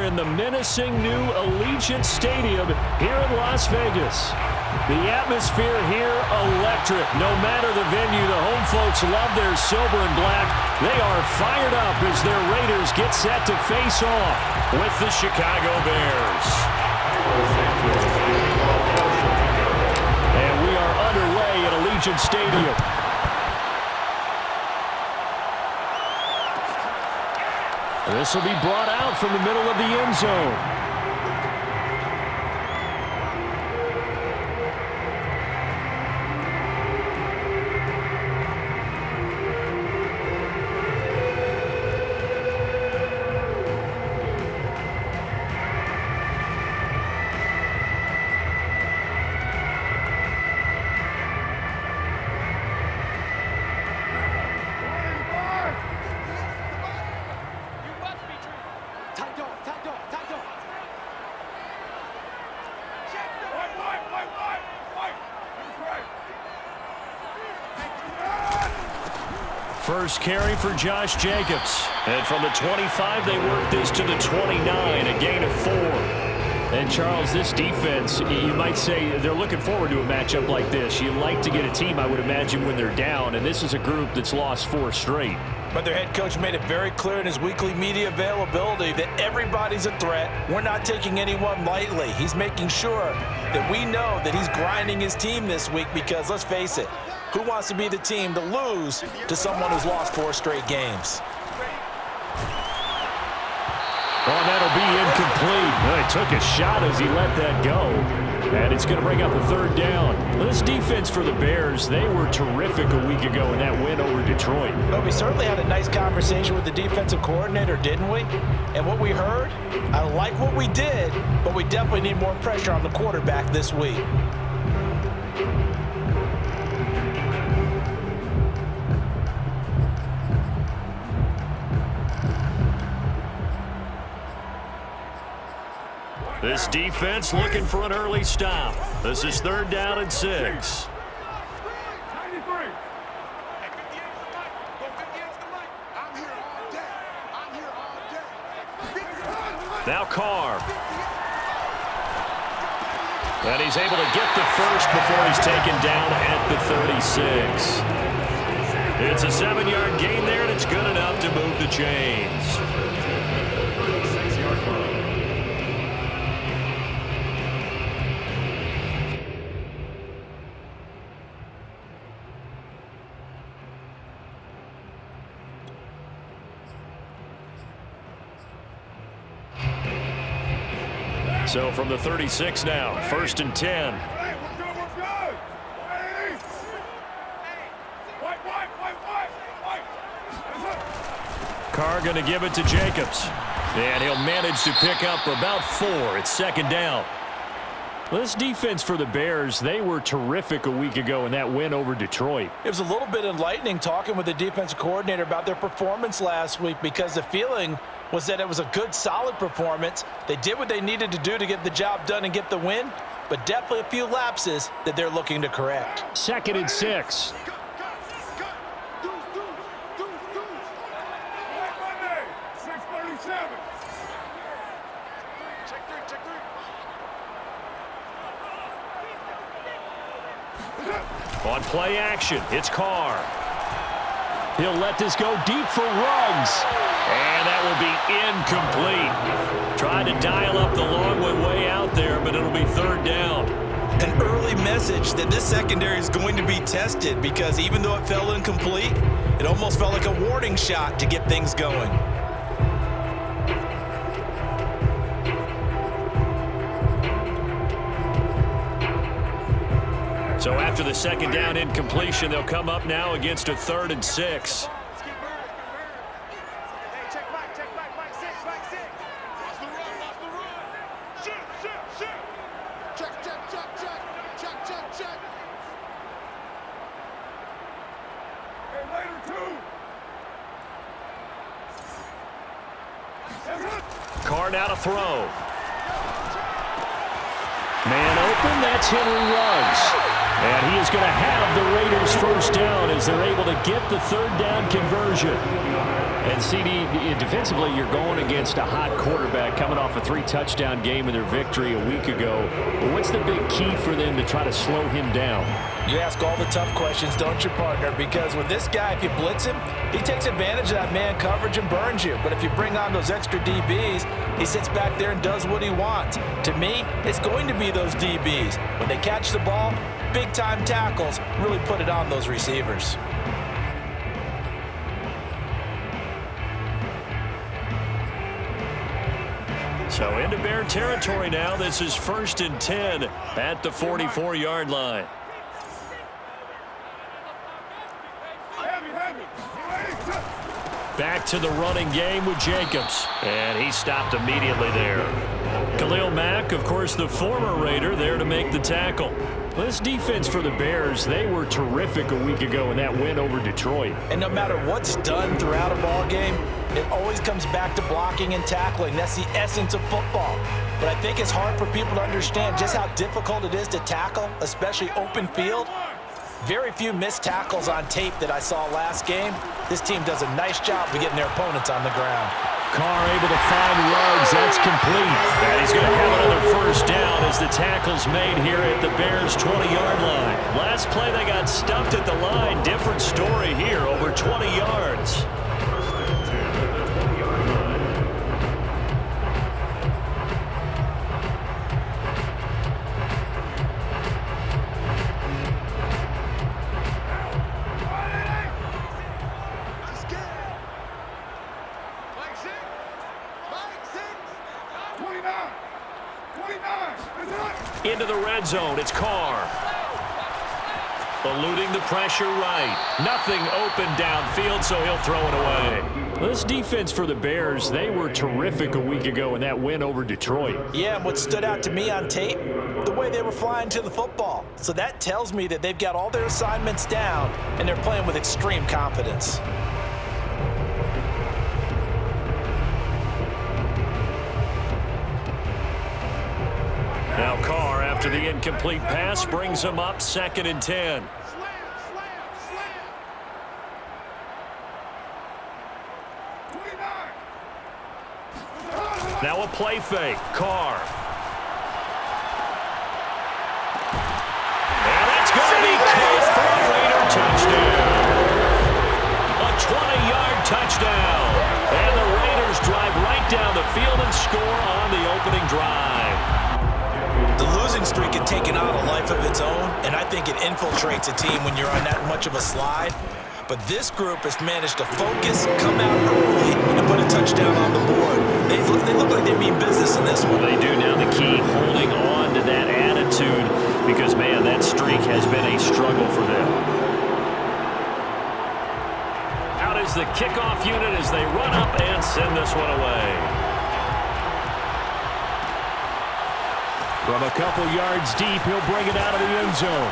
in the menacing new Allegiant Stadium here in Las Vegas. The atmosphere here, electric. No matter the venue, the home folks love their silver and black. They are fired up as their Raiders get set to face off with the Chicago Bears. And we are underway at Allegiant Stadium. This will be brought out from the middle of the end zone. First carry for Josh Jacobs. And from the 25, they work this to the 29, a gain of 4. And, Charles, this defense, you might say they're looking forward to a matchup like this. You like to get a team, I would imagine, when they're down. And this is a group that's lost 4 straight. But their head coach made it very clear in his weekly media availability that everybody's a threat. We're not taking anyone lightly. He's making sure that we know that he's grinding his team this week because, let's face it, who wants to be the team to lose to someone who's lost 4 straight games? Oh, that'll be incomplete. Well, he took a shot as he let that go. And it's going to bring up a 3rd down. Well, this defense for the Bears, they were terrific a week ago in that win over Detroit. But we certainly had a nice conversation with the defensive coordinator, didn't we? And what we heard, I like what we did, but we definitely need more pressure on the quarterback this week. This defense looking for an early stop. This is 3rd down and 6. Now Carr. And he's able to get the first before he's taken down at the 36. It's a 7-yard gain there, and it's good enough to move the chains. So from the 36 now, 1st and 10. Carr going to give it to Jacobs. And he'll manage to pick up about 4. It's 2nd down. Well, this defense for the Bears, they were terrific a week ago in that win over Detroit. It was a little bit enlightening talking with the defensive coordinator about their performance last week because the feeling was that it was a good, solid performance. They did what they needed to do to get the job done and get the win, but definitely a few lapses that they're looking to correct. 2nd and 6. On play action, it's Carr. He'll let this go deep for Ruggs. And that will be incomplete. Tried to dial up the long one way out there, but it'll be 3rd down. An early message that this secondary is going to be tested because even though it fell incomplete, it almost felt like a warning shot to get things going. So after the 2nd down incompletion, they'll come up now against a 3rd and 6. Carr now to throw. Man open, that's Henry Ruggs. And he is going to have the Raiders 1st down as they're able to get the 3rd down conversion. And CD, defensively, you're going against a hot quarterback coming off a 3-touchdown game in their victory a week ago. What's the big key for them to try to slow him down? You ask all the tough questions, don't you, partner? Because with this guy, if you blitz him, he takes advantage of that man coverage and burns you. But if you bring on those extra DBs, he sits back there and does what he wants. To me, it's going to be those DBs. When they catch the ball, big-time tackles really put it on those receivers. So into Bear territory now. This is 1st and 10 at the 44-yard line. Back to the running game with Jacobs. And he stopped immediately there. Khalil Mack, of course, the former Raider, there to make the tackle. This defense for the Bears, they were terrific a week ago in that win over Detroit. And no matter what's done throughout a ball game, it always comes back to blocking and tackling. That's the essence of football. But I think it's hard for people to understand just how difficult it is to tackle, especially open field. Very few missed tackles on tape that I saw last game. This team does a nice job of getting their opponents on the ground. Carr able to find yards. That's complete. And he's going to have another first down as the tackle's made here at the Bears' 20-yard line. Last play, they got stuffed at the line. Different story here, over 20 yards. Into the red zone, it's Carr. Eluding the pressure right. Nothing open downfield, so he'll throw it away. This defense for the Bears, they were terrific a week ago in that win over Detroit. Yeah, and what stood out to me on tape, the way they were flying to the football. So that tells me that they've got all their assignments down, and they're playing with extreme confidence. Now Carr, after the incomplete pass, brings him up 2nd and 10. Now a play fake. Carr. And that's going to be caught for a Raider touchdown. A 20-yard touchdown. And the Raiders drive right down the field and score on the opening drive. The losing streak had taken on a life of its own, and I think it infiltrates a team when you're on that much of a slide. But this group has managed to focus, come out early, and put a touchdown on the board. They look like they mean business in this one. They do. Now the key, holding on to that attitude, because, man, that streak has been a struggle for them. Out is the kickoff unit as they run up and send this one away. From a couple yards deep, he'll bring it out of the end zone.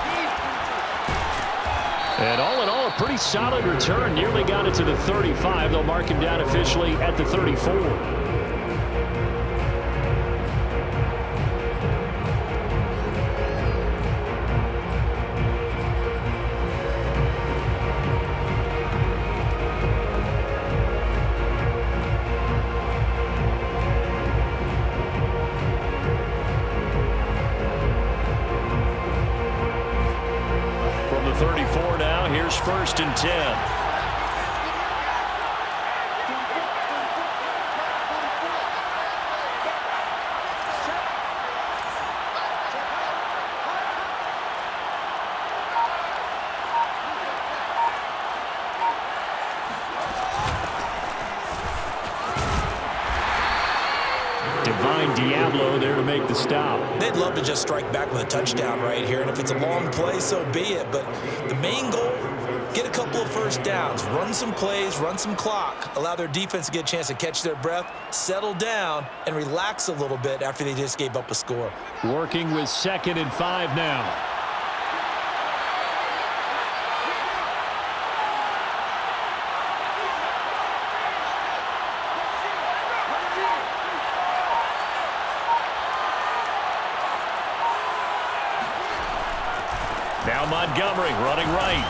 And all in all, a pretty solid return. Nearly got it to the 35. They'll mark him down officially at the 34. From the 34 now, here's 1st and 10. Diablo there to make the stop. They'd love to just strike back with a touchdown right here, and if it's a long play, so be it. But the main goal, get a couple of first downs, run some plays, run some clock, allow their defense to get a chance to catch their breath, settle down, and relax a little bit after they just gave up a score. Working with 2nd and 5 now. Now Montgomery running right.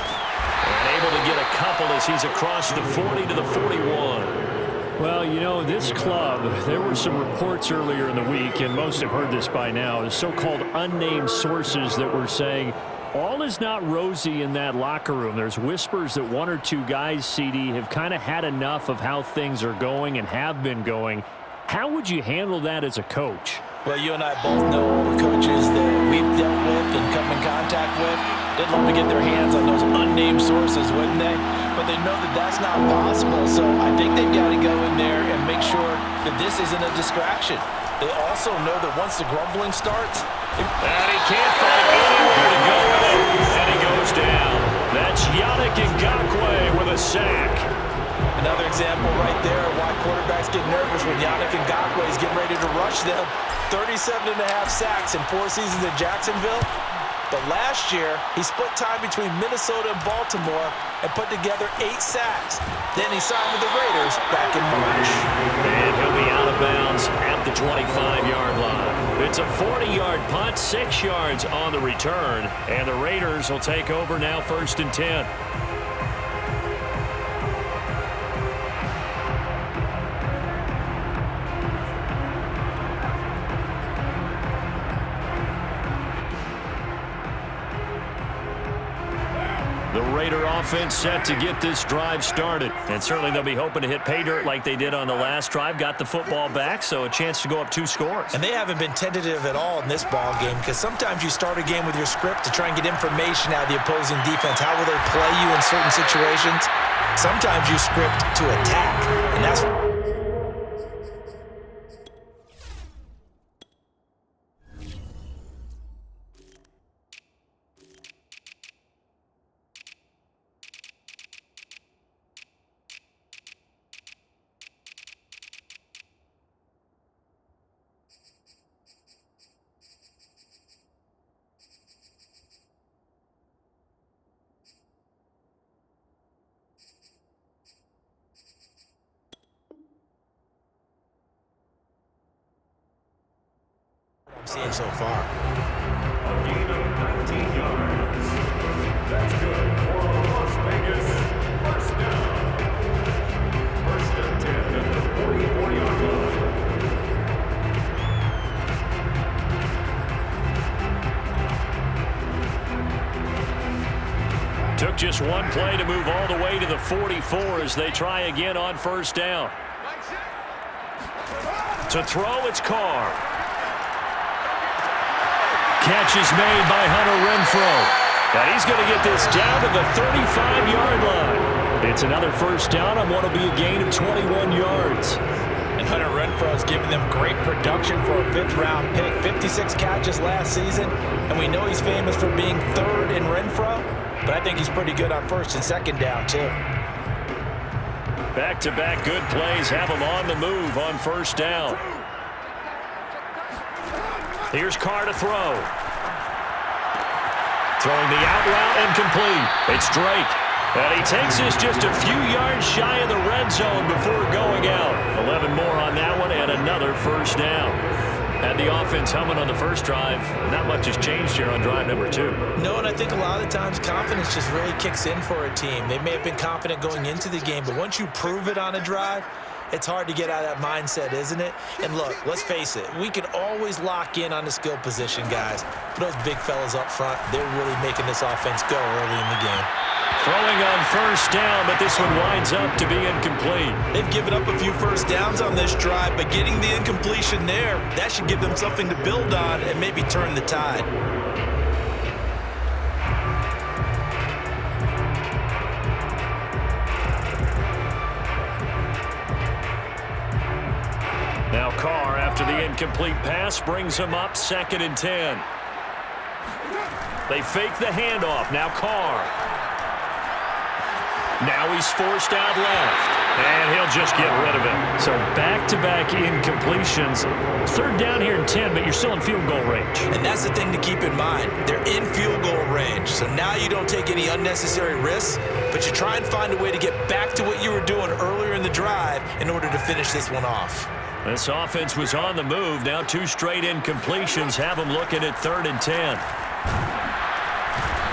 And able to get a couple as he's across the 40 to the 41. Well, you know, this club, there were some reports earlier in the week, and most have heard this by now, the so-called unnamed sources that were saying all is not rosy in that locker room. There's whispers that one or two guys, CD, have kind of had enough of how things are going and have been going. How would you handle that as a coach? Well, you and I both know all the coaches that we've dealt with and come in contact with. They'd love to get their hands on those unnamed sources, wouldn't they? But they know that that's not possible, so I think they've got to go in there and make sure that this isn't a distraction. They also know that once the grumbling starts... And he can't find anywhere to go with it, and he goes down. That's Yannick Ngakoue with a sack. Another example right there of why quarterbacks get nervous when Yannick Ngakoue is getting ready to rush them. 37.5 sacks in 4 seasons in Jacksonville. But last year, he split time between Minnesota and Baltimore and put together 8 sacks. Then he signed with the Raiders back in March. And he'll be out of bounds at the 25-yard line. It's a 40-yard punt, 6 yards on the return. And the Raiders will take over now, 1st and 10. The Raider offense set to get this drive started. And certainly they'll be hoping to hit pay dirt like they did on the last drive. Got the football back, so a chance to go up 2 scores. And they haven't been tentative at all in this ball game, because sometimes you start a game with your script to try and get information out of the opposing defense. How will they play you in certain situations? Sometimes you script to attack, and that's... I'm seeing so far. A gain of 19 yards. That's good for Las Vegas. First down. 1st and 10 at the 44-yard line. Took just one play to move all the way to the 44 as they try again on 1st down. To throw, it's Carr. Catch is made by Hunter Renfrow. And he's going to get this down to the 35-yard line. It's another 1st down on what will be a gain of 21 yards. And Hunter Renfrow has given them great production for a 5th-round pick. 56 catches last season. And we know he's famous for being 3rd in Renfrow. But I think he's pretty good on 1st and 2nd down, too. Back-to-back good plays have him on the move on 1st down. Here's Carr to throw. Throwing the out route and complete. It's Drake. And he takes this just a few yards shy of the red zone before going out. 11 more on that one and another 1st down. Had the offense humming on the 1st drive. Not much has changed here on drive number 2. No, and I think a lot of the times confidence just really kicks in for a team. They may have been confident going into the game, but once you prove it on a drive, it's hard to get out of that mindset, isn't it? And look, let's face it, we can always lock in on the skill position, guys. But those big fellas up front, they're really making this offense go early in the game. Throwing on 1st down, but this one winds up to be incomplete. They've given up a few 1st downs on this drive, but getting the incompletion there, that should give them something to build on and maybe turn the tide. Now Carr, after the incomplete pass, brings him up 2nd and 10. They fake the handoff. Now Carr. Now he's forced out left. And he'll just get rid of it. So back-to-back incompletions. 3rd down here and 10, but you're still in field goal range. And that's the thing to keep in mind. They're in field goal range. So now you don't take any unnecessary risks, but you try and find a way to get back to what you were doing earlier in the drive in order to finish this one off. This offense was on the move. Now 2 straight incompletions have them looking at 3rd and 10.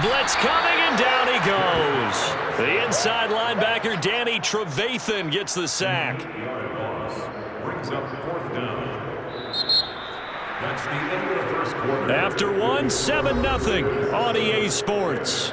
Blitz coming, and down he goes. The inside linebacker, Danny Trevathan, gets the sack. Brings up 4th down. That's the end of the first quarter. After 7-0 on EA Sports.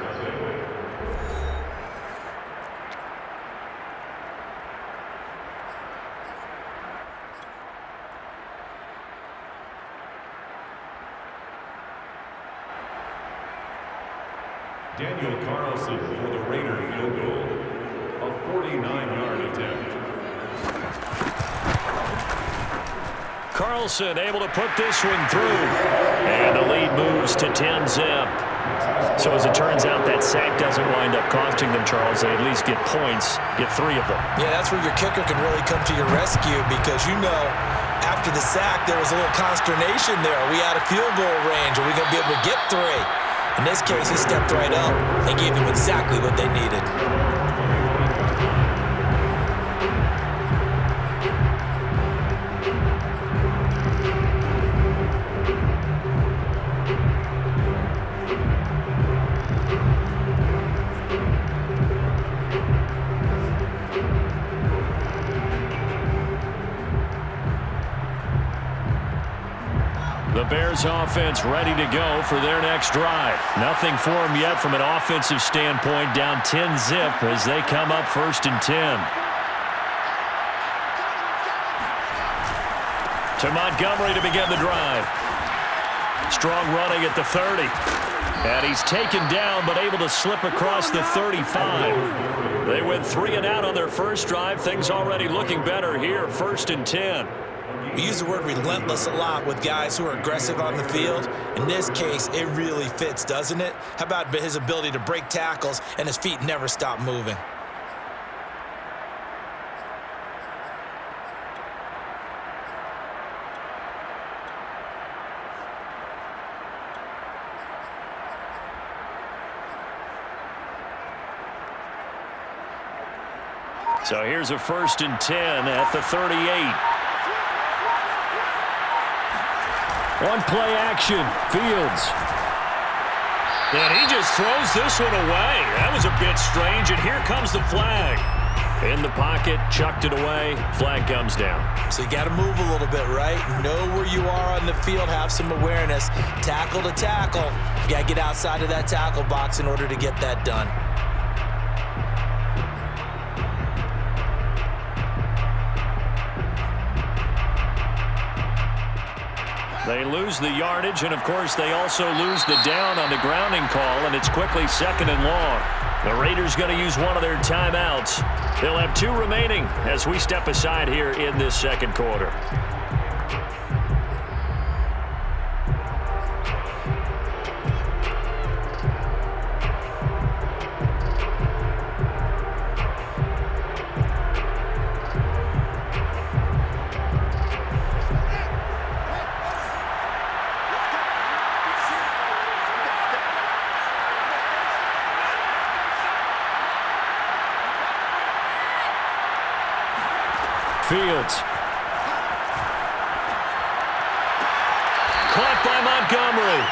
Daniel Carlson for the Raider field goal. A 49-yard attempt. Carlson able to put this one through. And the lead moves to 10-zip. So as it turns out, that sack doesn't wind up costing them, Charles. They at least get points, get 3 of them. Yeah, that's where your kicker can really come to your rescue because, after the sack, there was a little consternation there. Are we out of field goal range? Are we going to be able to get 3? In this case, he stepped right up and gave them exactly what they needed. The Bears offense ready to go for their next drive. Nothing for them yet from an offensive standpoint, down 10-zip as they come up 1st and 10. To Montgomery to begin the drive. Strong running at the 30. And he's taken down but able to slip across the 35. They went 3 and out on their first drive. Things already looking better here, 1st and 10. We use the word relentless a lot with guys who are aggressive on the field. In this case, it really fits, doesn't it? How about his ability to break tackles and his feet never stop moving? So here's a 1st and 10 at the 38. One play action, Fields. And he just throws this one away. That was a bit strange, and here comes the flag. In the pocket, chucked it away, flag comes down. So you got to move a little bit, right? Know where you are on the field, have some awareness. Tackle to tackle. You got to get outside of that tackle box in order to get that done. They lose the yardage, and of course they also lose the down on the grounding call, and it's quickly 2nd and long. The Raiders going to use one of their timeouts. They'll have 2 remaining as we step aside here in this second quarter. Fields. Caught by Montgomery.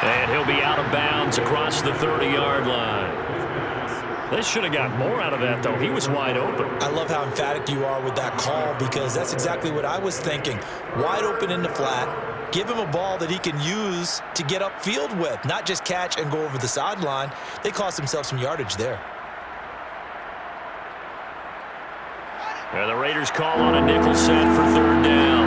And he'll be out of bounds across the 30-yard line. They should have got more out of that, though. He was wide open. I love how emphatic you are with that call because that's exactly what I was thinking. Wide open in the flat. Give him a ball that he can use to get upfield with, not just catch and go over the sideline. They cost themselves some yardage there. And the Raiders call on a nickel set for 3rd down.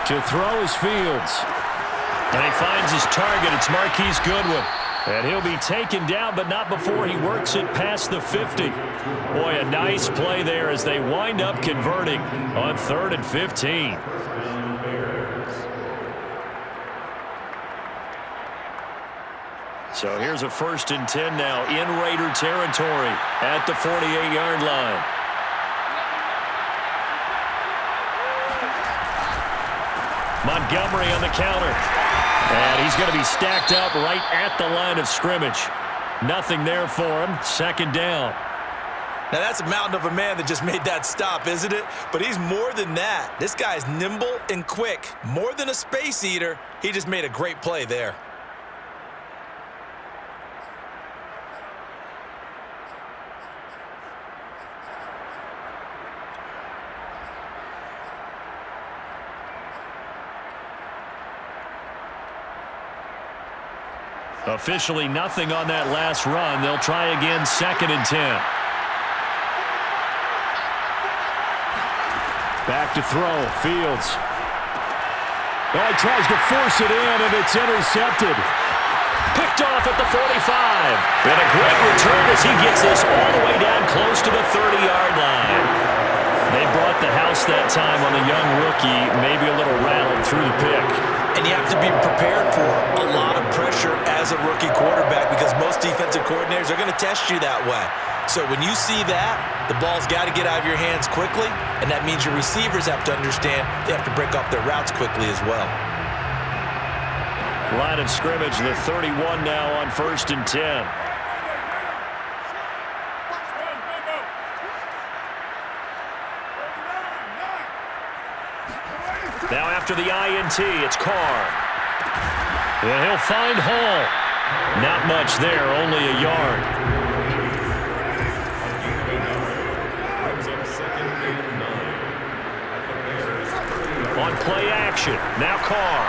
To throw is Fields. And he finds his target. It's Marquise Goodwin. And he'll be taken down, but not before he works it past the 50. Boy, a nice play there as they wind up converting on 3rd and 15. So here's a 1st and 10 now in Raider territory at the 48-yard line. Montgomery on the counter. And he's going to be stacked up right at the line of scrimmage. Nothing there for him. 2nd down. Now, that's a mountain of a man that just made that stop, isn't it? But he's more than that. This guy's nimble and quick. More than a space eater, he just made a great play there. Officially nothing on that last run. They'll try again, 2nd and 10. Back to throw, Fields. Well, he tries to force it in, and it's intercepted. Picked off at the 45. And a great return as he gets this all the way down close to the 30-yard line. They brought the house that time on the young rookie, maybe a little rattled through the pick. And you have to be prepared for a lot of pressure as a rookie quarterback because most defensive coordinators are going to test you that way. So when you see that, the ball's got to get out of your hands quickly, and that means your receivers have to understand they have to break off their routes quickly as well. Line of scrimmage, the 31 now on 1st and 10. Now after the INT, it's Carr. And he'll find Hall. Not much there, only a yard. On play action, now Carr.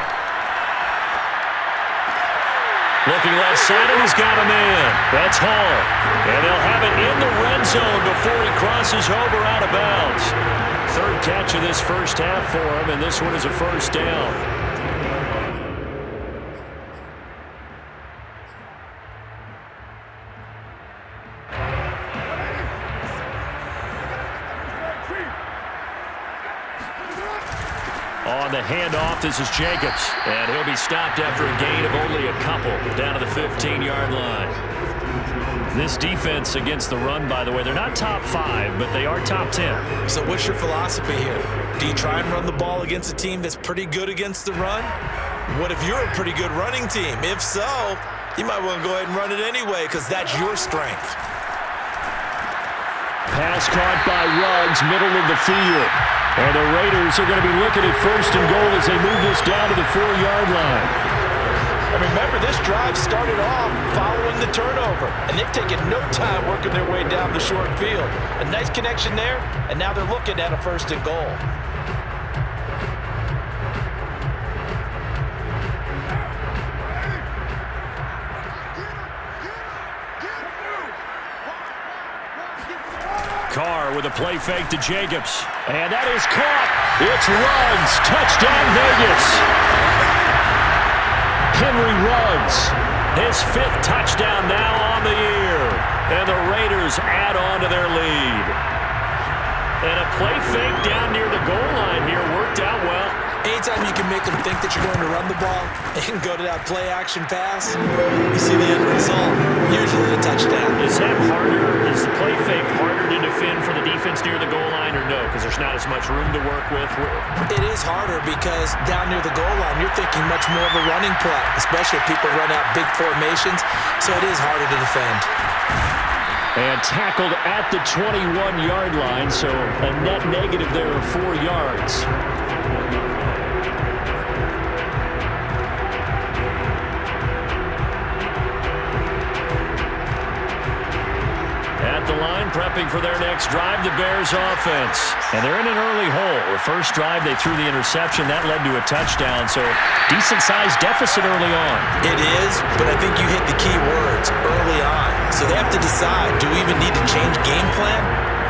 Looking left side, and he's got a man. That's Hall. And they'll have it in the red zone before he crosses over out of bounds. 3rd catch of this first half for him, and this one is a 1st down. On the handoff, this is Jacobs, and he'll be stopped after a gain of only a couple down to the 15-yard line. This defense against the run, by the way, they're not top 5, but they are top 10. So what's your philosophy here? Do you try and run the ball against a team that's pretty good against the run? What if you're a pretty good running team? If so, you might want to go ahead and run it anyway because that's your strength. Pass caught by Ruggs, middle of the field. And the Raiders are going to be looking at 1st and goal as they move this down to the 4-yard line. And remember, this drive started off following the turnover, and they've taken no time working their way down the short field. A nice connection there, and now they're looking at a 1st and goal. Carr with a play fake to Jacobs. And that is caught. It's Ruggs. Touchdown, Vegas. Henry Ruggs. His 5th touchdown now on the year. And the Raiders add on to their lead. And a play fake down near the goal line here worked out well. Anytime you can make them think that you're going to run the ball and go to that play-action pass, you see the end result, usually a touchdown. Is the play fake harder to defend for the defense near the goal line or no? Because there's not as much room to work with. It is harder because down near the goal line, you're thinking much more of a running play, especially if people run out big formations, so it is harder to defend. And tackled at the 21-yard line, so a net negative there of 4 yards. At the line, prepping for their next drive, the Bears offense. And they're in an early hole. The first drive, they threw the interception. That led to a touchdown, so decent-sized deficit early on. It is, but I think you hit the key words early on. So they have to decide, do we even need to change game plan,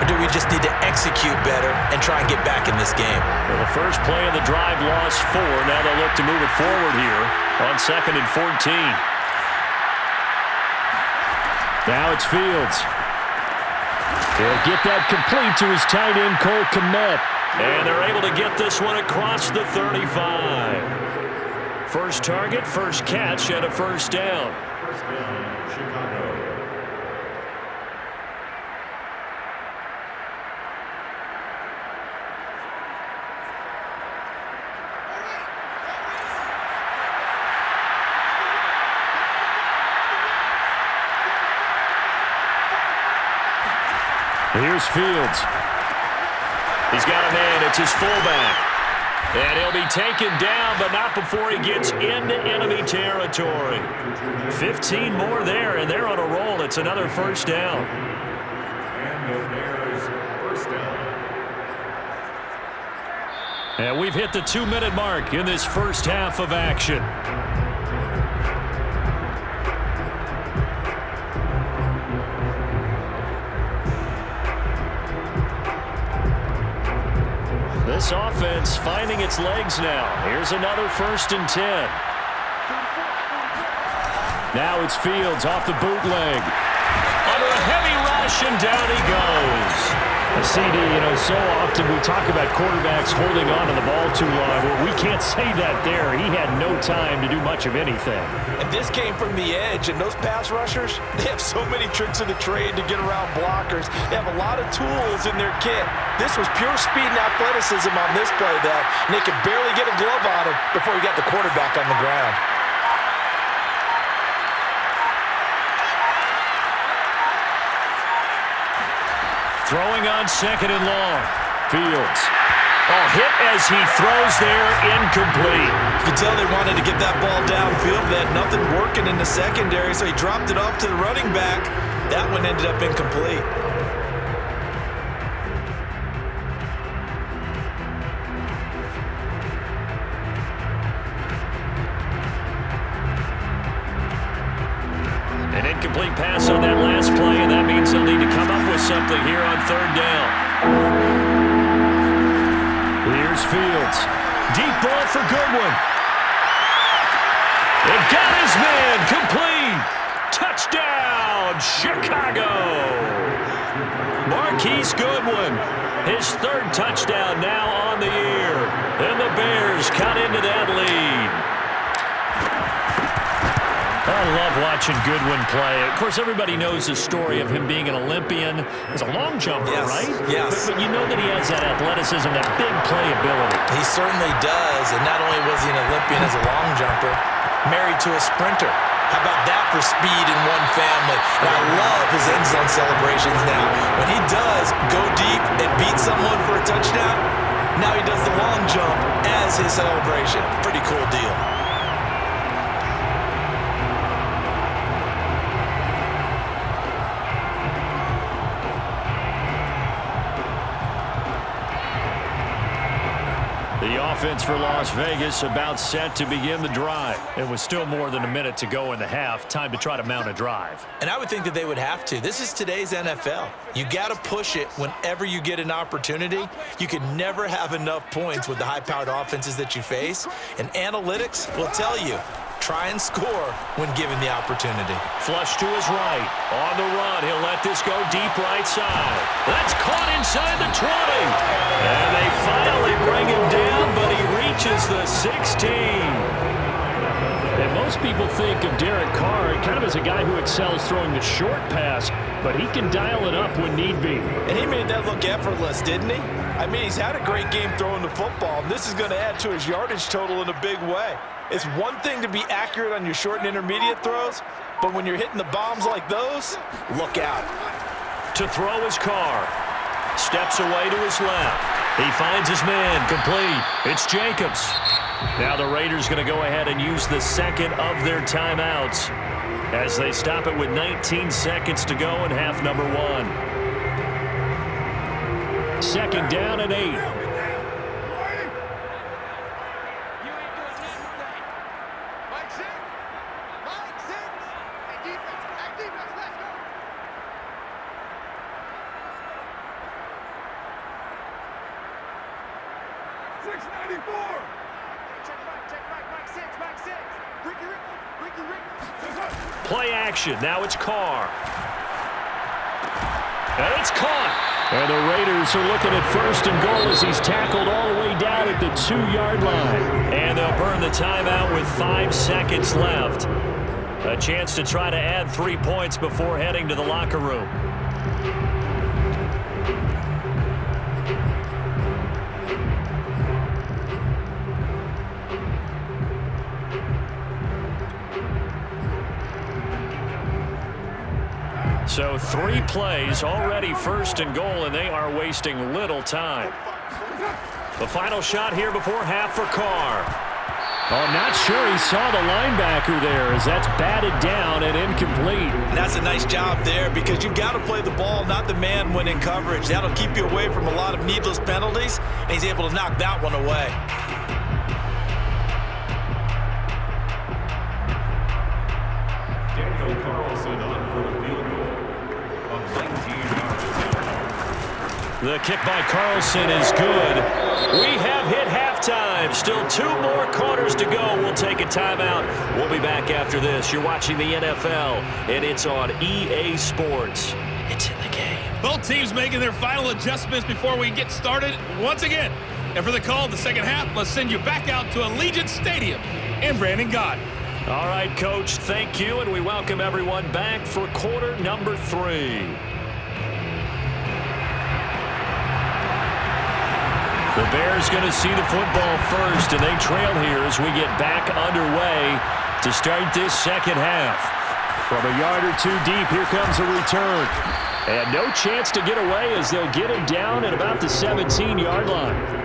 or do we just need to execute better and try and get back in this game? Well, the first play of the drive lost 4. Now they'll look to move it forward here on 2nd and 14. Now it's Fields. He'll get that complete to his tight end, Cole Kmet. And they're able to get this one across the 35. First target, first catch, and a 1st down. First down, Chicago. Here's Fields. He's got a man. It's his fullback. And he'll be taken down, but not before he gets into enemy territory. 15 more there, and they're on a roll. It's another first down. And the Bears first down. And we've hit the 2-minute mark in this first half of action. This offense finding its legs now. Here's another 1st and 10. Now it's Fields off the bootleg. Under a heavy rush, and down he goes. A CD, so often we talk about quarterbacks holding on to the ball too long. Well, we can't say that there. He had no time to do much of anything. And this came from the edge, and those pass rushers, they have so many tricks of the trade to get around blockers. They have a lot of tools in their kit. This was pure speed and athleticism on this play, though, and they could barely get a glove on him before he got the quarterback on the ground. Throwing on 2nd and long. Fields. Oh, hit as he throws there, incomplete. You could tell they wanted to get that ball downfield. They had nothing working in the secondary, so he dropped it off to the running back. That one ended up incomplete. An incomplete pass on that last play, and that means they'll need to come up with something here on 3rd down. Here's Fields. Deep ball for Goodwin. It got his man. Complete. Touchdown, Chicago. Marquise Goodwin. His 3rd touchdown now on the year. And the Bears cut into that lead. I love watching Goodwin play. Of course, everybody knows the story of him being an Olympian as a long jumper, Yes, right? yes. But you know that he has that athleticism, that big playability. He certainly does, and not only was he an Olympian as a long jumper, married to a sprinter. How about that for speed in one family? And I love his end zone celebrations now. When he does go deep and beat someone for a touchdown, now he does the long jump as his celebration. Pretty cool deal. The offense for Las Vegas about set to begin the drive. It was still more than a minute to go in the half. Time to try to mount a drive. And I would think that they would have to. This is today's NFL. You got to push it whenever you get an opportunity. You can never have enough points with the high-powered offenses that you face. And analytics will tell you, try and score when given the opportunity. Flush to his right. On the run, he'll let this go deep right side. That's caught inside the 20. And they finally bring him down, but he reaches the 16. And most people think of Derek Carr kind of as a guy who excels throwing the short pass, but he can dial it up when need be. And he made that look effortless, didn't he? I mean, he's had a great game throwing the football, and this is going to add to his yardage total in a big way. It's one thing to be accurate on your short and intermediate throws, but when you're hitting the bombs like those, look out. To throw his Carr. Steps away to his left. He finds his man. Complete. It's Jacobs. Now the Raiders going to go ahead and use the 2nd of their timeouts as they stop it with 19 seconds to go in half number 1. 2nd down and 8. Play action. Now it's Carr. And it's caught. And the Raiders are looking at 1st and goal as he's tackled all the way down at the 2-yard line. And they'll burn the timeout with 5 seconds left. A chance to try to add 3 points before heading to the locker room. So 3 plays, already first and goal, and they are wasting little time. The final shot here before half for Carr. Oh, not sure he saw the linebacker there as that's batted down and incomplete. And that's a nice job there because you've got to play the ball, not the man when in coverage. That'll keep you away from a lot of needless penalties, and he's able to knock that one away. The kick by Carlson is good. We have hit halftime. Still 2 more quarters to go. We'll take a timeout. We'll be back after this. You're watching the NFL, and it's on EA Sports. It's in the game. Both teams making their final adjustments before we get started once again. And for the call of the second half, let's send you back out to Allegiant Stadium in Brandon Gott. All right, Coach, thank you, and we welcome everyone back for quarter number 3. The Bears going to see the football first, and they trail here as we get back underway to start this second half. From a yard or 2 deep, here comes a return. And no chance to get away as they'll get him down at about the 17-yard line.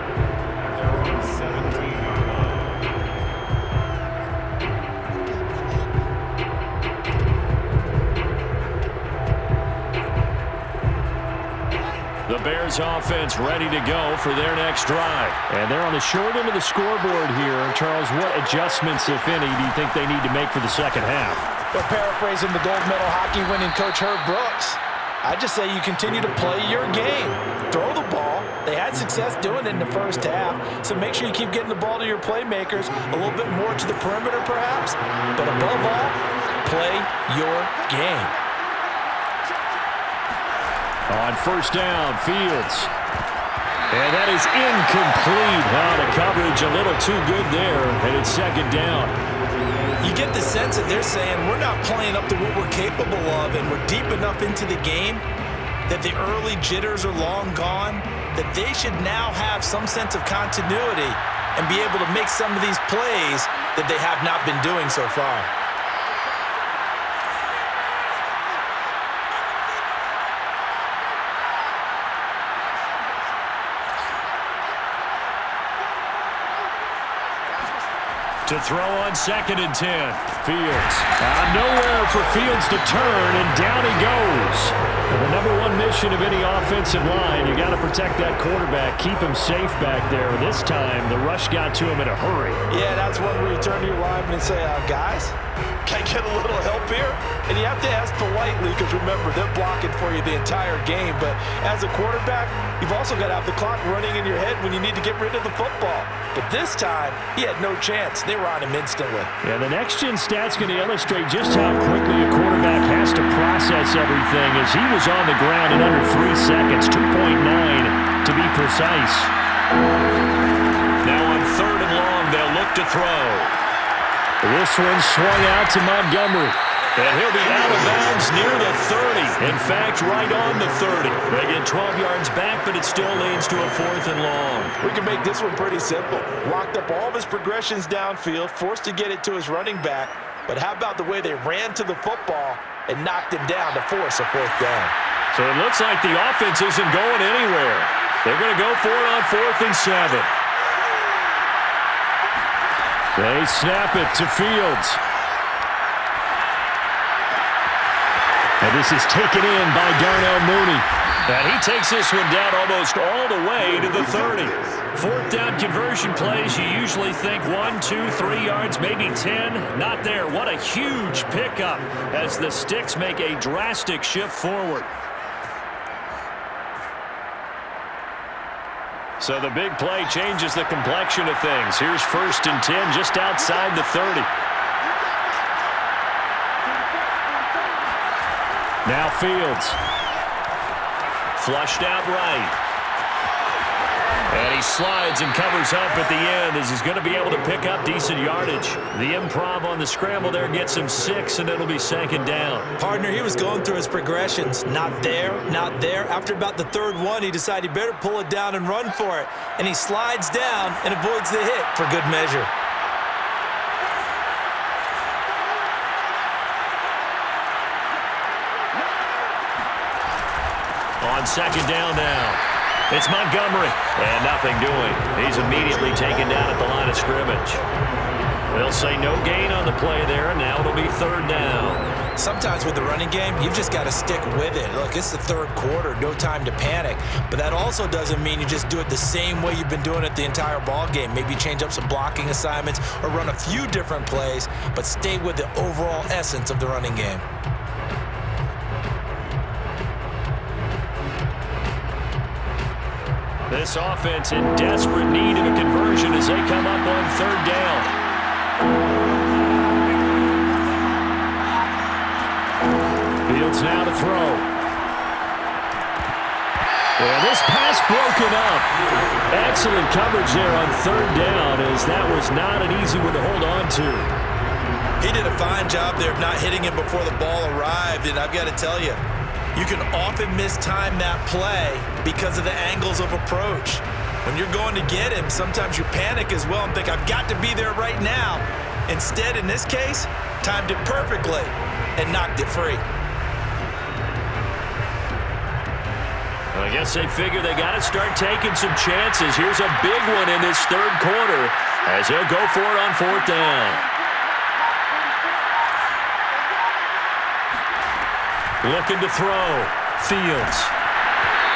The Bears offense ready to go for their next drive. And they're on the short end of the scoreboard here. Charles, what adjustments, if any, do you think they need to make for the second half? Well, paraphrasing the gold medal hockey winning coach Herb Brooks, I just say you continue to play your game. Throw the ball. They had success doing it in the first half, so make sure you keep getting the ball to your playmakers, a little bit more to the perimeter perhaps, but above all, play your game. On first down, Fields. And that is incomplete. The coverage a little too good there, and it's second down. You get the sense that they're saying we're not playing up to what we're capable of, and we're deep enough into the game that the early jitters are long gone, that they should now have some sense of continuity and be able to make some of these plays that they have not been doing so far. To throw on 2nd and 10. Fields. Nowhere for Fields to turn, and down he goes. And the number 1 mission of any offensive line, you got to protect that quarterback, keep him safe back there. This time, the rush got to him in a hurry. Yeah, that's one where you turn to your lineman and say, guys, can I get a little help here? And you have to ask politely because, remember, they're blocking for you the entire game. But as a quarterback, you've also got to have the clock running in your head when you need to get rid of the football. But this time, he had no chance. They were on him instantly. Yeah, the next-gen stat's going to illustrate just how quickly a quarterback has to process everything as he was on the ground in under 3 seconds, 2.9 to be precise. Now on 3rd and long, they'll look to throw. This one swung out to Montgomery. And he'll be out of bounds near the 30. In fact, right on the 30. They get 12 yards back, but it still leads to a 4th and long. We can make this one pretty simple. Locked up all of his progressions downfield, forced to get it to his running back. But how about the way they ran to the football and knocked him down to force a 4th down? So it looks like the offense isn't going anywhere. They're going to go for it on 4th and 7. They snap it to Fields. And this is taken in by Darnell Mooney. And he takes this one down almost all the way to the 30. 4th down conversion plays, you usually think 1, 2, 3 yards, maybe 10. Not there. What a huge pickup as the Sticks make a drastic shift forward. So the big play changes the complexion of things. Here's 1st and 10 just outside the 30. Now Fields. Flushed out right. And he slides and covers up at the end as he's going to be able to pick up decent yardage. The improv on the scramble there gets him 6, and it'll be 2nd down. Partner, he was going through his progressions. Not there, not there. After about the 3rd one, he decided he better pull it down and run for it. And he slides down and avoids the hit for good measure. On second down now. It's Montgomery. And nothing doing. He's immediately taken down at the line of scrimmage. They'll say no gain on the play there, and now it'll be third down. Sometimes with the running game, you've just got to stick with it. Look, it's the third quarter, no time to panic. But that also doesn't mean you just do it the same way you've been doing it the entire ball game. Maybe change up some blocking assignments or run a few different plays, but stay with the overall essence of the running game. This offense in desperate need of a conversion as they come up on third down. Fields now to throw. And this pass broken up. Excellent coverage there on third down, as that was not an easy one to hold on to. He did a fine job there of not hitting him before the ball arrived, and I've got to tell you, you can often mistime that play because of the angles of approach. When you're going to get him, sometimes you panic as well and think, I've got to be there right now. Instead, in this case, timed it perfectly and knocked it free. I guess they figure they got to start taking some chances. Here's a big one in this third quarter as he'll go for it on fourth down. Looking to throw. Fields.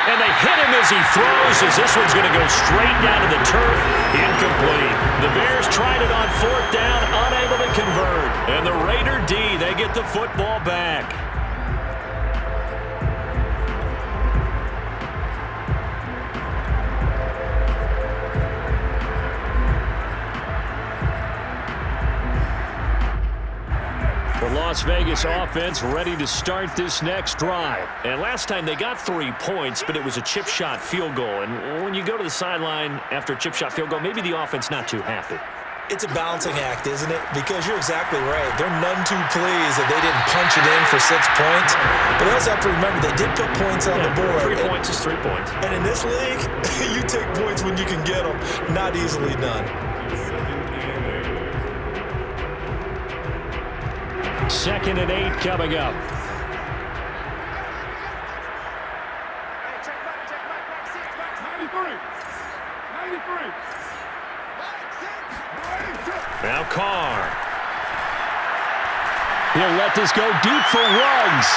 And they hit him as he throws, as this one's going to go straight down to the turf. Incomplete. The Bears tried it on fourth down, unable to convert. And the Raider D, they get the football back. The Las Vegas offense ready to start this next drive. And last time they got 3 points, but it was a chip shot field goal. And when you go to the sideline after a chip shot field goal, maybe the offense not too happy. It's a balancing act, isn't it? Because you're exactly right. They're none too pleased that they didn't punch it in for 6 points. But they also have to remember they did put points on the board. 3 points is 3 points. And in this league, you take points when you can get them. Not easily done. Second and 8 coming up. Now Carr. He'll let this go deep for Ruggs.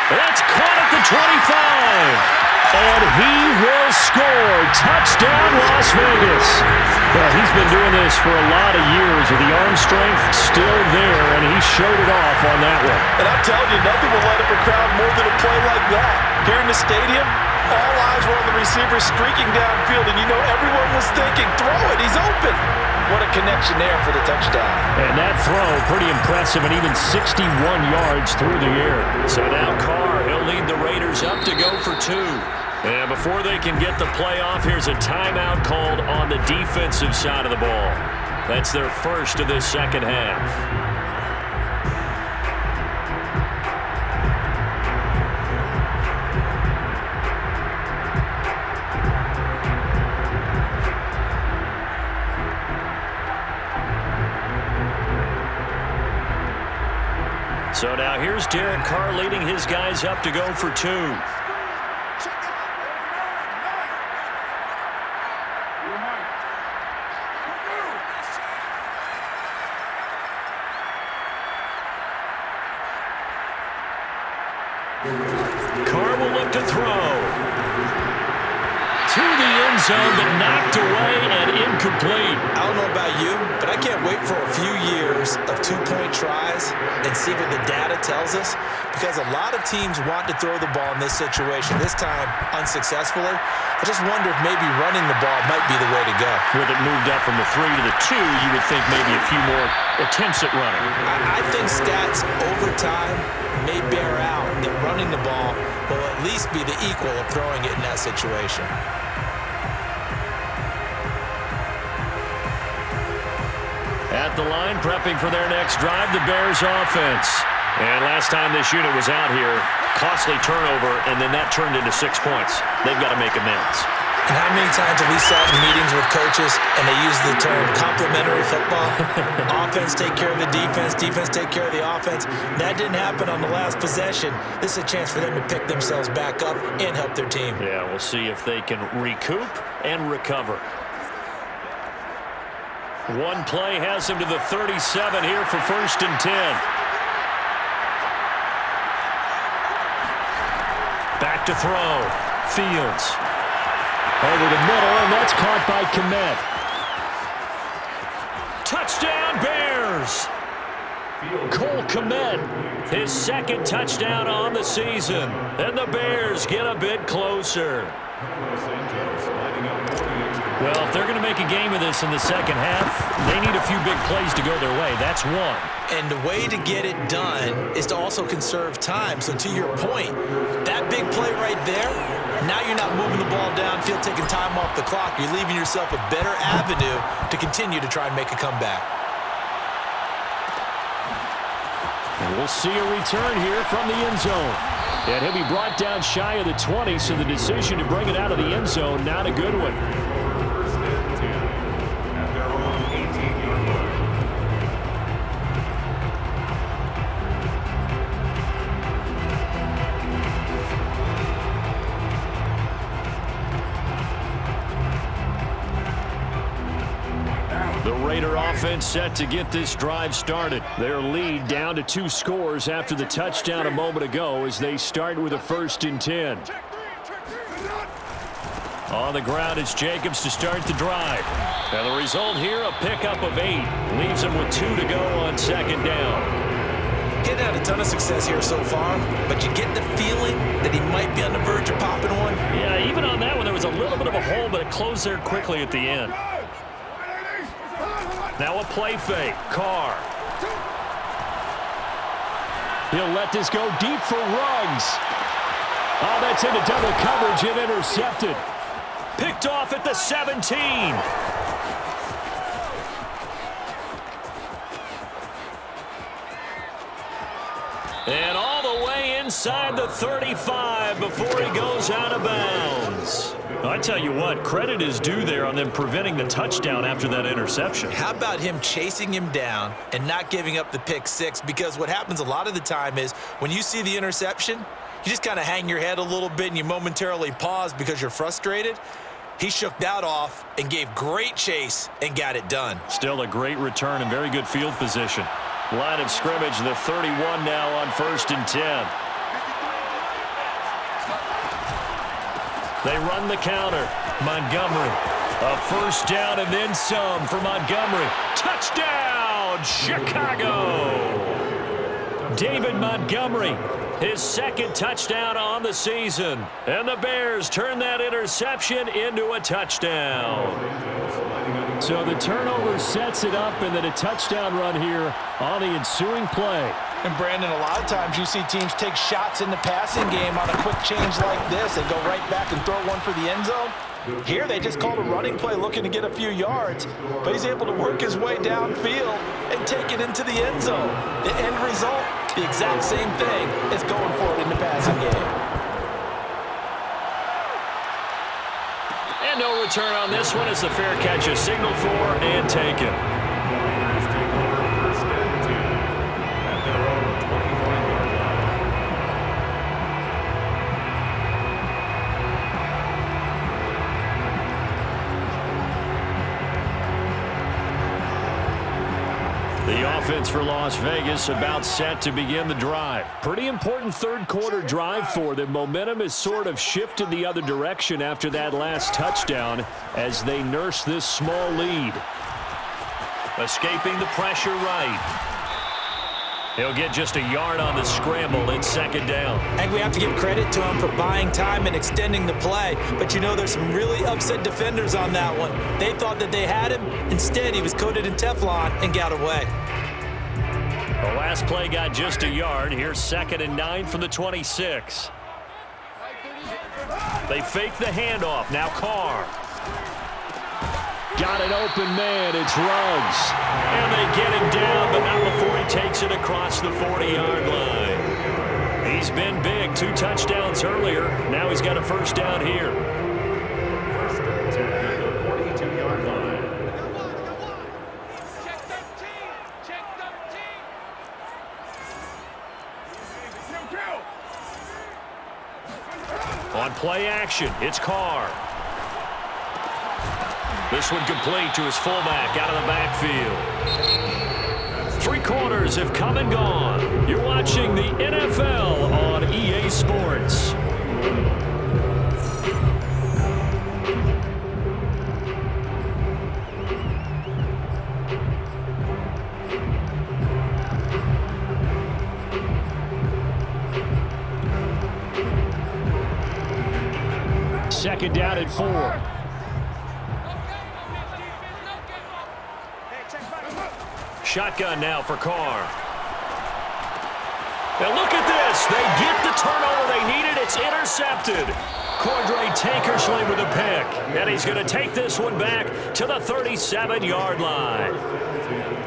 That's caught at the 25. And he will score. Touchdown, Las Vegas. Well, he's been doing this for a lot of years with the arm strength still there, and he showed it off on that one. And I'm telling you, nothing will light up a crowd more than a play like that. Here in the stadium, all eyes were on the receiver streaking downfield, and you know everyone was thinking, throw it, he's open. What a connection there for the touchdown. And that throw, pretty impressive, and even 61 yards through the air. So now Carr, he'll lead the Raiders up to go for 2. And before they can get the play off, here's a timeout called on the defensive side of the ball. That's their first of this second half. So now here's Derek Carr leading his guys up to go for 2. Carr will look to throw. To the end zone, but knocked away and incomplete. I don't know about you, but I can't wait for a few years of 2-point tries and see what the data tells us, because a lot of teams want to throw the ball in this situation, this time unsuccessfully. I just wonder if maybe running the ball might be the way to go. With it moved up from the 3 to the 2, you would think maybe a few more attempts at running. I think stats over time may bear out that running the ball will at least be the equal of throwing it in that situation. At the line, prepping for their next drive, the Bears offense. And last time this unit was out here, costly turnover, and then that turned into 6 points. They've got to make amends. And how many times have we sat in meetings with coaches and they use the term complementary football? Offense take care of the defense, defense take care of the offense. That didn't happen on the last possession. This is a chance for them to pick themselves back up and help their team. Yeah, we'll see if they can recoup and recover. One play has him to the 37 here for 1st and 10. Back to throw. Fields. Over the middle, and that's caught by Kmet. Touchdown, Bears! Cole Kmet, his 2nd touchdown on the season. And the Bears get a bit closer. Well, if they're going to make a game of this in the second half, they need a few big plays to go their way. That's one. And the way to get it done is to also conserve time. So to your point, that big play right there, now you're not moving the ball downfield, taking time off the clock. You're leaving yourself a better avenue to continue to try and make a comeback. And we'll see a return here from the end zone. And he'll be brought down shy of the 20, so the decision to bring it out of the end zone, not a good one. The Raider offense set to get this drive started. Their lead down to 2 scores after the touchdown a moment ago as they start with a 1st and 10. On the ground, it's Jacobs to start the drive. And the result here, a pickup of 8. Leaves him with 2 to go on 2nd down. Getting had a ton of success here so far, but you get the feeling that he might be on the verge of popping one. Yeah, even on that one, there was a little bit of a hole, but it closed there quickly at the end. Now a play fake. Carr. He'll let this go deep for Ruggs. Oh, that's into double coverage and intercepted. Picked off at the 17. And all the way inside the 35 before he goes out of bounds. I tell you what, credit is due there on them preventing the touchdown after that interception. How about him chasing him down and not giving up the pick 6? Because what happens a lot of the time is when you see the interception, you just kind of hang your head a little bit and you momentarily pause because you're frustrated. He shook that off and gave great chase and got it done. Still a great return and very good field position. Line of scrimmage, the 31 now on 1st and 10. They run the counter. Montgomery. A 1st down and then some for Montgomery. Touchdown, Chicago! David Montgomery, his 2nd touchdown on the season. And the Bears turn that interception into a touchdown. So the turnover sets it up, and then a touchdown run here on the ensuing play. And Brandon, a lot of times you see teams take shots in the passing game on a quick change like this and go right back and throw one for the end zone. Here they just called a running play looking to get a few yards, but he's able to work his way downfield and take it into the end zone. The end result, the exact same thing as going for it in the passing game. And no return on this one as the fair catch is signaled for and taken. The offense for Las Vegas about set to begin the drive. Pretty important 3rd quarter drive for them. Momentum has sort of shifted the other direction after that last touchdown as they nurse this small lead. Escaping the pressure right. He'll get just a yard on the scramble in 2nd down. I think we have to give credit to him for buying time and extending the play. But you know, there's some really upset defenders on that one. They thought that they had him. Instead, he was coated in Teflon and got away. The last play got just a yard. Here's 2nd and 9 from the 26. They fake the handoff. Now Carr. Got an open man. It's Ruggs. And they get him down, but not before he takes it across the 40-yard line. He's been big. 2 touchdowns earlier. Now he's got a 1st down here. On play action, it's Carr. This one complete to his fullback out of the backfield. 3 quarters have come and gone. You're watching the NFL on EA Sports. Second down at 4. Shotgun now for Carr. And look at this. They get the turnover they needed. It's intercepted. Cordray Tankersley with a pick. And he's going to take this one back to the 37-yard line.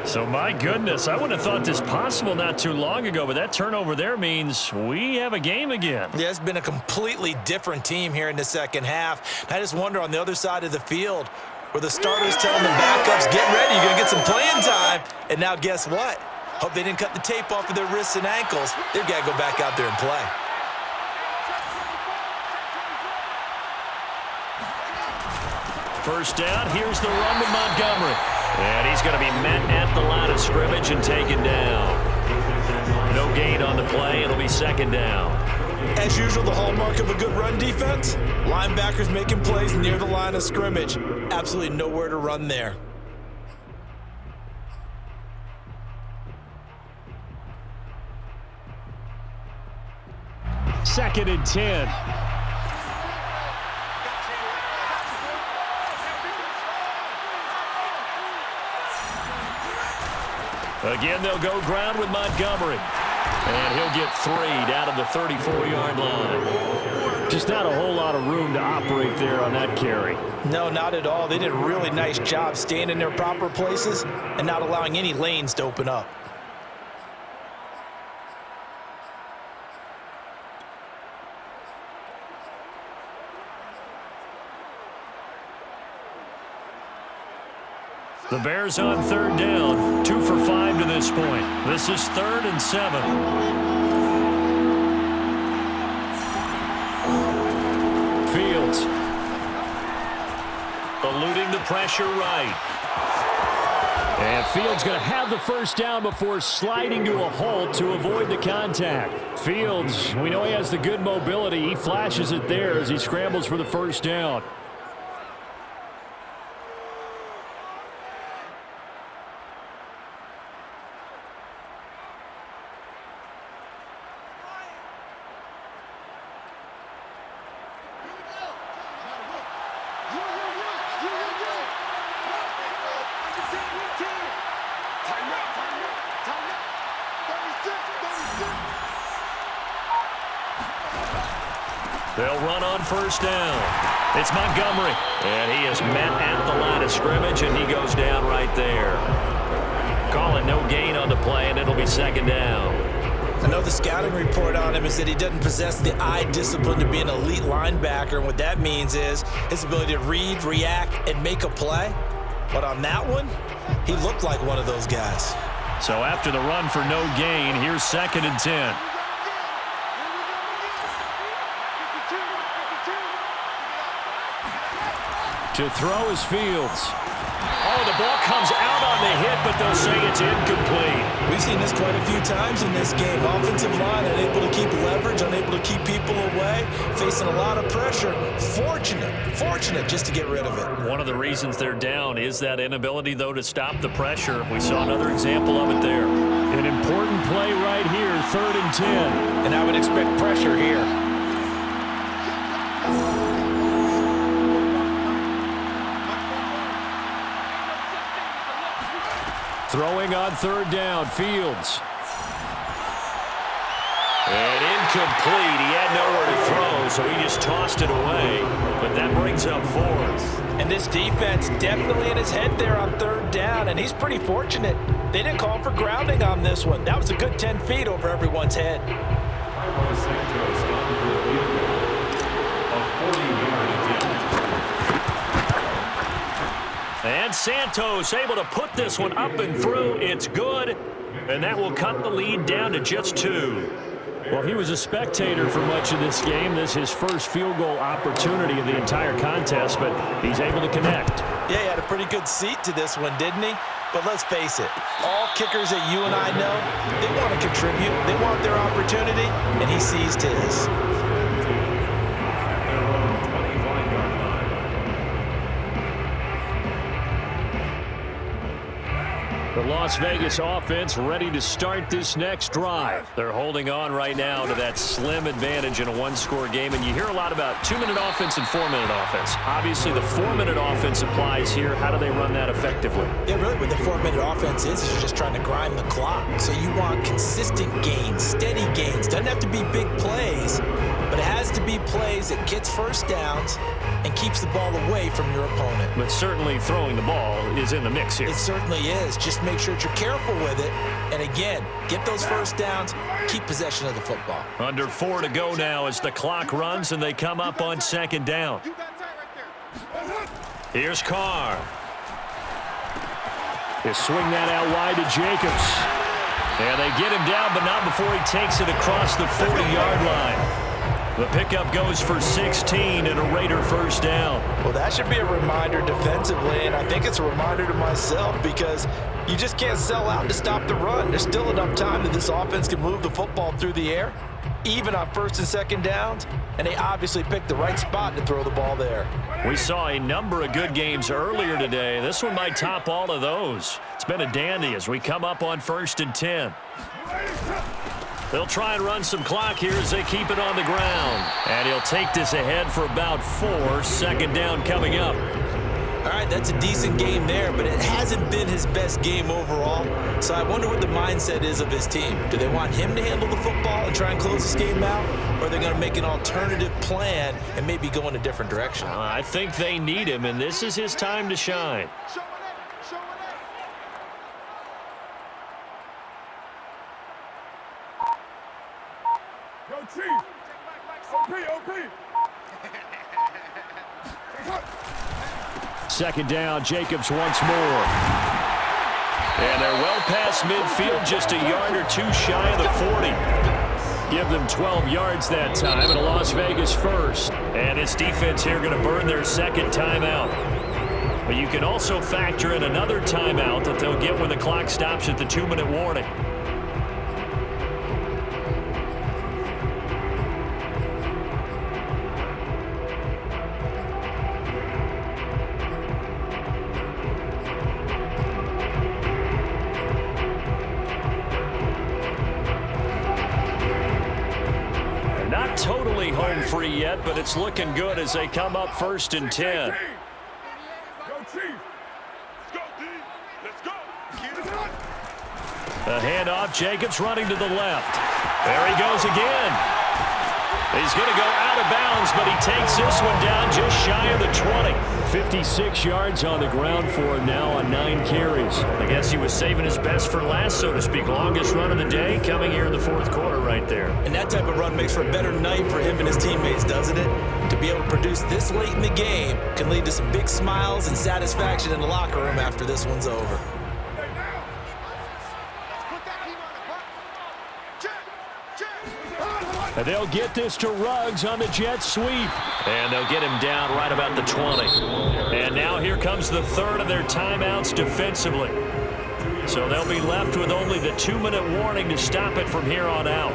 So, my goodness, I wouldn't have thought this possible not too long ago, but that turnover there means we have a game again. Yeah, it's been a completely different team here in the second half. I just wonder on the other side of the field where the starters telling the backups, get ready, you're going to get some playing time. And now guess what? Hope they didn't cut the tape off of their wrists and ankles. They've got to go back out there and play. First down, here's the run with Montgomery. And he's going to be met at the line of scrimmage and taken down. No gain on the play. It'll be second down. As usual, the hallmark of a good run defense, linebackers making plays near the line of scrimmage. Absolutely nowhere to run there. Second and 10. Again, they'll go ground with Montgomery. And he'll get 3 down to the 34-yard line. Just not a whole lot of room to operate there on that carry. No, not at all. They did a really nice job staying in their proper places and not allowing any lanes to open up. The Bears on third down, 2 for 5 to this point. This is 3rd and 7. Fields eluding the pressure right. And Fields going to have the first down before sliding to a halt to avoid the contact. Fields, we know he has the good mobility. He flashes it there as he scrambles for the first down. They'll run on first down. It's Montgomery. And he is met at the line of scrimmage, and he goes down right there. Calling no gain on the play, and it'll be second down. I know the scouting report on him is that he doesn't possess the eye discipline to be an elite linebacker. And what that means is his ability to read, react, and make a play. But on that one, he looked like one of those guys. So after the run for no gain, here's 2nd and 10. To throw is Fields. Oh, the ball comes out on the hit, but they'll say it's incomplete. We've seen this quite a few times in this game. Offensive line unable to keep leverage, unable to keep people away, facing a lot of pressure. Fortunate just to get rid of it. One of the reasons they're down is that inability, though, to stop the pressure. We saw another example of it there. An important play right here, 3rd and 10. And I would expect pressure here. Throwing on 3rd down, Fields. And incomplete. He had nowhere to throw, so he just tossed it away. But that brings up 4th. And this defense definitely in his head there on 3rd down, and he's pretty fortunate. They didn't call for grounding on this one. That was a good 10 feet over everyone's head. And Santos able to put this one up and through. It's good. And that will cut the lead down to just 2. Well, he was a spectator for much of this game. This is his first field goal opportunity of the entire contest, but he's able to connect. Yeah, he had a pretty good seat to this one, didn't he? But let's face it, all kickers that you and I know, they want to contribute. They want their opportunity, and he seized his. The Las Vegas offense ready to start this next drive. They're holding on right now to that slim advantage in a one-score game, and you hear a lot about 2-minute offense and 4-minute offense. Obviously, the 4-minute offense applies here. How do they run that effectively? Yeah, really what the 4-minute offense is you're just trying to grind the clock. So you want consistent gains, steady gains. Doesn't have to be big plays, but it has to be plays that gets first downs and keeps the ball away from your opponent. But certainly throwing the ball is in the mix here. It certainly is. Just make sure that you're careful with it. And again, get those first downs, keep possession of the football. Under 4 to go now as the clock runs and they come up on second down. Here's Carr. They swing that out wide to Jacobs. And they get him down, but not before he takes it across the 40-yard line. The pickup goes for 16 and a Raider first down. Well, that should be a reminder defensively, and I think it's a reminder to myself because you just can't sell out to stop the run. There's still enough time that this offense can move the football through the air, even on first and second downs, and they obviously picked the right spot to throw the ball there. We saw a number of good games earlier today. This one might top all of those. It's been a dandy as we come up on 1st and 10. They'll try and run some clock here as they keep it on the ground. And he'll take this ahead for about 4. Second down coming up. All right, that's a decent game there, but it hasn't been his best game overall. So I wonder what the mindset is of his team. Do they want him to handle the football and try and close this game out? Or are they going to make an alternative plan and maybe go in a different direction? I think they need him, and this is his time to shine. Second down, Jacobs once more. And they're well past midfield, just a yard or two shy of the 40. Give them 12 yards that time, and a Las Vegas first. And its defense here going to burn their second timeout. But you can also factor in another timeout that they'll get when the clock stops at the 2-minute warning. Totally home free yet, but it's looking good as they come up 1st and 10. A handoff, Jacobs running to the left. There he goes again. He's going to go out of bounds, but he takes this one down just shy of the 20. 56 yards on the ground for him now on 9 carries. I guess he was saving his best for last, so to speak. Longest run of the day coming here in the 4th quarter right there. And that type of run makes for a better night for him and his teammates, doesn't it? To be able to produce this late in the game can lead to some big smiles and satisfaction in the locker room after this one's over. And they'll get this to Ruggs on the jet sweep. And they'll get him down right about the 20. And now here comes the 3rd of their timeouts defensively. So they'll be left with only the 2-minute warning to stop it from here on out.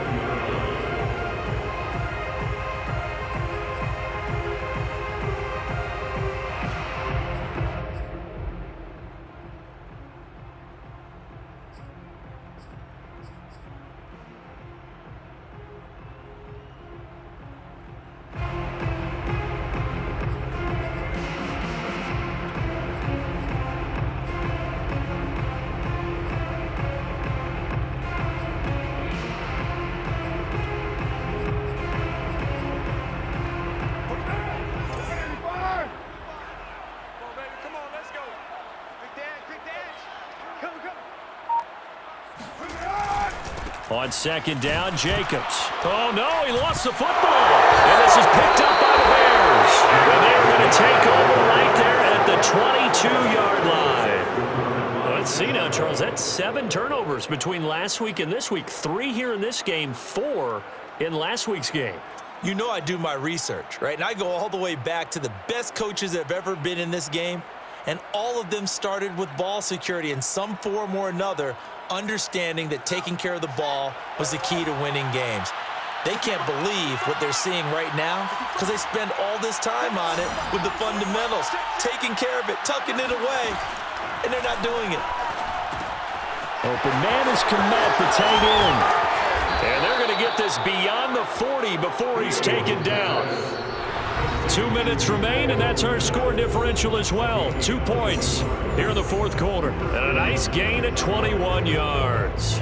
On second down, Jacobs. Oh, no, he lost the football. And this is picked up by the Bears. And they're going to take over right there at the 22-yard line. Well, Let's see now, Charles. That's 7 turnovers between last week and this week. 3 here in this game, 4 in last week's game. You know I do my research, right? And I go all the way back to the best coaches that have ever been in this game, and all of them started with ball security in some form or another, understanding that taking care of the ball was the key to winning games. They can't believe what they're seeing right now because they spend all this time on it with the fundamentals, taking care of it, tucking it away, and they're not doing it. Open man is Komet, the tight end. And they're going to get this beyond the 40 before he's taken down. 2 minutes remain, and that's our score differential as well. 2 points here in the fourth quarter. And a nice gain at 21 yards.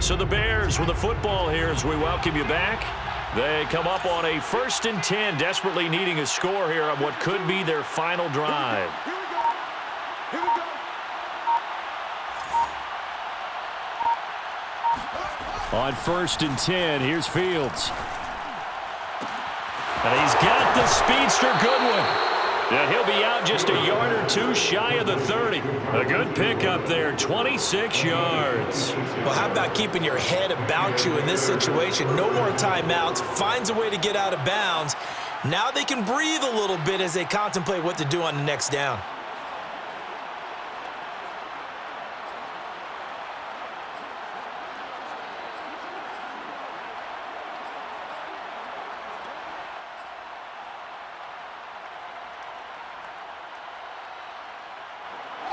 So the Bears with the football here as we welcome you back. They come up on a 1st and 10, desperately needing a score here on what could be their final drive. Here we go. On 1st and 10, here's Fields. And he's got the speedster Goodwin. And he'll be out just a yard or 2 shy of the 30. A good pickup there, 26 yards. Well, how about keeping your head about you in this situation? No more timeouts. Finds a way to get out of bounds. Now they can breathe a little bit as they contemplate what to do on the next down.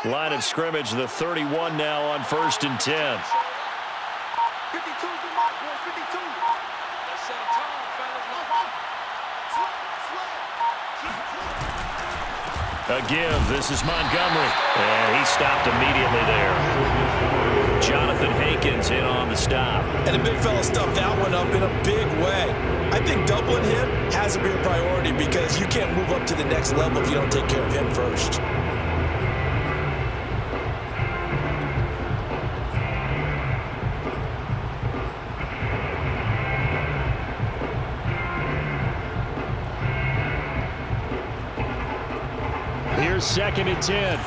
Line of scrimmage, the 31 now on 1st and 10. 52's the mark, boy, 52. Let's set a tone, fellas. A give. This is Montgomery. And he stopped immediately there. Jonathan Hankins in on the stop. And the big fella stuffed that one up in a big way. I think doubling him has to be a priority because you can't move up to the next level if you don't take care of him first. Here's 2nd and 10.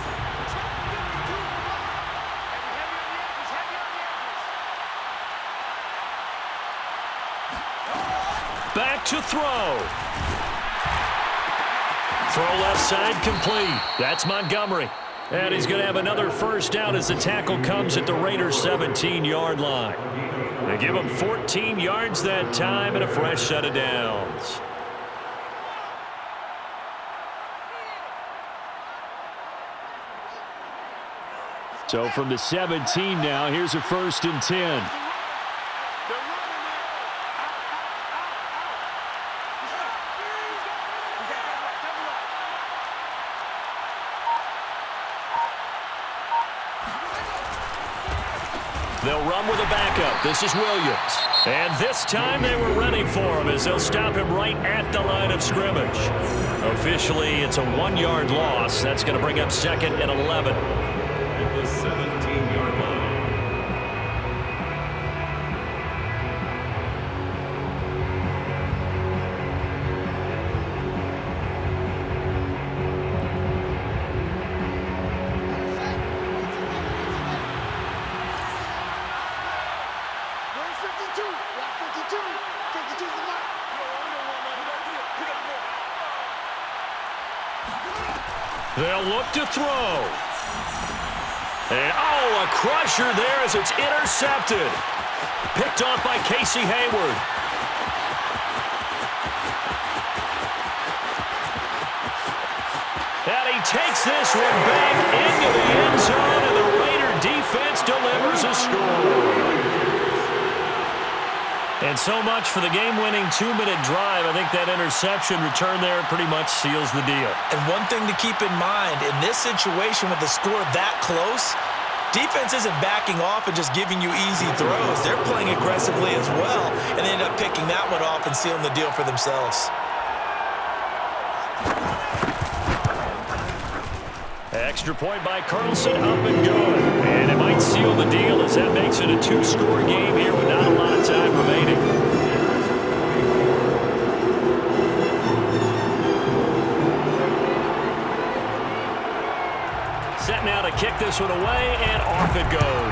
Back to throw. Throw left side complete. That's Montgomery. And he's going to have another first down as the tackle comes at the Raiders' 17-yard line. They give him 14 yards that time and a fresh set of downs. So from the 17 now, here's a 1st and 10. They'll run with a backup. This is Williams. And this time they were ready for him as they'll stop him right at the line of scrimmage. Officially, it's a 1-yard loss. That's going to bring up 2nd and 11. The 17-yard line. They'll look to throw. And, oh, a crusher there as it's intercepted. Picked off by Casey Hayward. And he takes this one back into the end zone, and the Raider defense delivers a score. And so much for the game-winning 2-minute drive. I think that interception return there pretty much seals the deal. And one thing to keep in mind, in this situation with the score that close, defense isn't backing off and just giving you easy throws. They're playing aggressively as well, and they end up picking that one off and sealing the deal for themselves. Extra point by Carlson, up and good. And it might seal the deal as that makes it a two-score game here with not a lot of time remaining. Set now to kick this one away, and off it goes.